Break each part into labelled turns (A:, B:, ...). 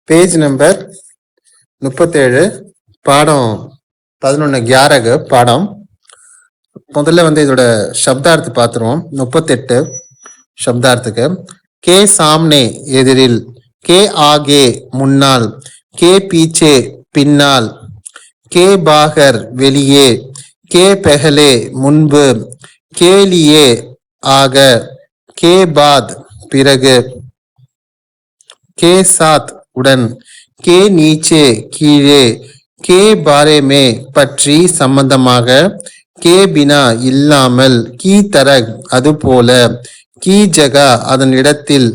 A: Page number 37 பாடம் 11 11 பாடம். முதல்ல இதோட சப்தார்த்த பார்த்துருவோம். 38 சப்தார்த்துக்கு. கே சாம்னே எதிரில், கே ஆகே முன்னால், கே பீச்சே பின்னால், கே பாகர் வெளியே, கே பெஹலே முன்பு, கே லியே ஆக, கே பாத் பிறகு, கே சாத் உடன், கே நீச்சே கீழே, கே பாரேமே பற்றி சம்பந்தமாக, கே பினா இல்லாமல், கீ தரக் அது போல, கீ ஜகா அதன் இடத்தில்,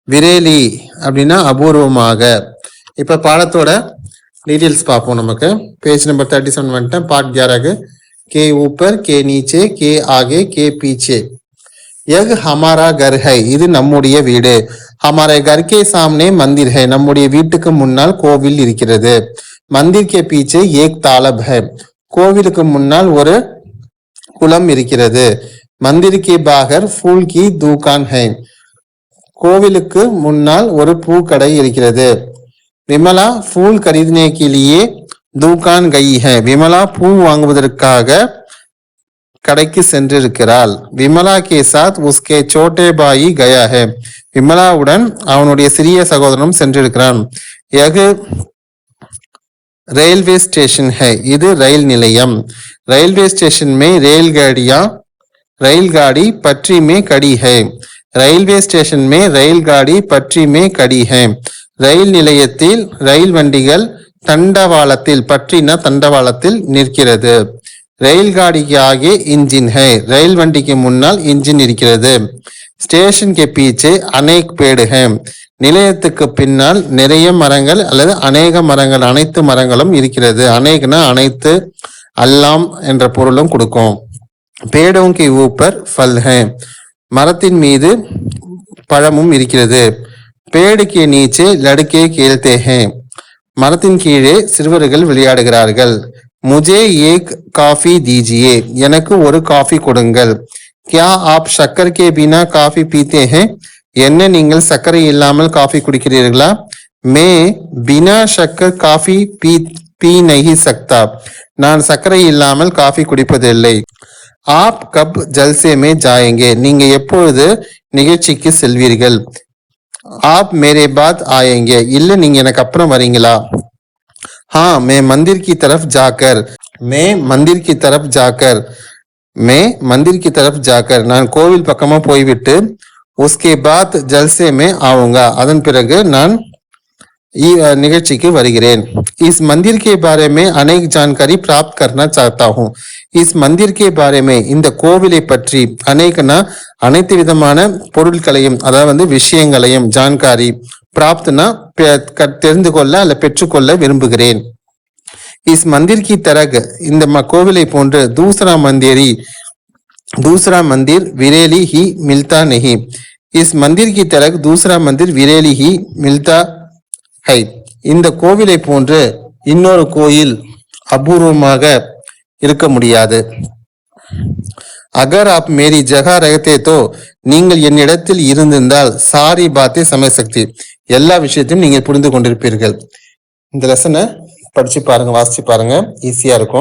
A: விரேலி அப்படின்னா அபூர்வமாக. இப்ப பாடத்தோட டீட்டெயில்ஸ் பார்ப்போம். நமக்கு பேஜ் நம்பர் 37 வந்துட்டேன். பார்ட் 11 के ऊपर, के नीचे, के आगे, के पीछे. यह हमारा घर है, இது நம்முடைய வீடு. हमारे घर के सामने मंदिर है, நம்முடைய வீட்டுக்கு முன்னால் கோவில் இருக்கிறது. मंदिर के पीछे एक तालाब है, கோவிலுக்கு முன்னால் ஒரு குளம் இருக்கிறது. मंदिर के बाहर फूल की दुकान है, கோவிலுக்கு முன்னால் ஒரு பூக்கடை இருக்கிறது. विमला फूल खरीदने के लिए दुकान गई है, विमला பூ வாங்குவதற்காக கடைக்கு சென்றிருக்கிறாள். விமலா கே சாத் உஸ்கே சோட்டே பாயி கயா ஹே, விமலாவுடன் அவனுடைய சிறிய சகோதரனும் சென்றிருக்கிறான். யகு ரயில்வே ஸ்டேஷன் ஹே, இது ரயில் நிலையம். ரயில்வே ஸ்டேஷன் மே ரயில்காடியா, ரயில்காடி பற்றி மே கடி ஹே, ரயில்வே ஸ்டேஷன் மே ரயில்காடி பற்றி மே கடி ஹே, ரயில் நிலையத்தில் ரயில் வண்டிகள் தண்டவாளத்தில், பற்றின தண்டவாளத்தில் நிற்கிறது. ரயில்காடிக்கு ஆகே இன்ஜின் ஹை, ரயில் வண்டிக்கு முன்னால் இன்ஜின் இருக்கிறது. ஸ்டேஷன் கே பீச்சே அநேக் பேடு ஹை, நிலையத்துக்கு பின்னால் நிறைய மரங்கள் அல்லது அநேக மரங்கள், அனைத்து மரங்களும் இருக்கிறது. அநேகனா அனைத்து, அல்லாம் என்ற பொருளும் கொடுக்கும். பேடோं के ऊपर फल है, மரத்தின் மீது பழமும் இருக்கிறது. பேடு கே நீச்சே லடுக்கே खेलते हैं, மரத்தின் கீழே சிறுவர்கள் விளையாடுகிறார்கள். मुझे एक காஃபி दीजिए, எனக்கு ஒரு காஃபி கொடுங்கள். क्या आप शक्कर के बिना காஃபி पीते हैं, என்ன நீங்கள் சர்க்கரை இல்லாமல் காஃபி குடிக்கிறீர்களா? मैं बिना शक्कर காஃபி पी नहीं सकता, நான் சர்க்கரை இல்லாமல் காஃபி குடிப்பதில்லை. आप कब जलसे में जाएंगे, நீங்க எப்பொழுது நிகழ்ச்சிக்கு செல்வீர்கள்? आप मेरे बाद आएंगे, இல்ல நீங்க எனக்கு அப்புறம் வரீங்களா? हाँ मैं मंदिर की तरफ जाकर, मैं मंदिर की तरफ जाकर, मैं मंदिर की तरफ जाकर, நான் கோவில் பக்கமா போய்விட்டு, उसके बाद जलसे में आऊंगा, அதன் பிறகு நான் நிகழ்ச்சிக்கு வருகிறேன். इस मंदिर के बारे में अनेक जानकारी प्राप्त करना चाहता हूँ, इस मंदिर के बारे में, இந்த கோவிலை பற்றி, அநேகனா அனைத்து விதமான பொருட்களையும், அதாவது விஷயங்களையும், ஜான்காரி, பிராப்த்னா தெரிந்து கொள்ள அல்ல பெற்றுக்கொள்ள விரும்புகிறேன். இஸ் மந்திர் கி தரக், இந்த கோவிலை போன்று, दूसरा मंदिर विरेली ही मिलता नहीं, इस मंदिर की तरह दूसरा मंदिर विरेली ही मिलता है, இந்த கோவிலை போன்று இன்னொரு கோயில் அபூர்வமாக இருக்க முடியாது. अगर आप मेरी जगह रहते तो, நீங்கள் என்னிடத்தில் இருந்திருந்தால், சாரி பாத்தே சமய சக்தி, எல்லா விஷயத்தையும் நீங்கள் புரிந்து கொண்டிருப்பீர்கள். இந்த லெசனை படிச்சு பாருங்க, வாசிச்சு பாருங்க, ஈஸியா இருக்கும்.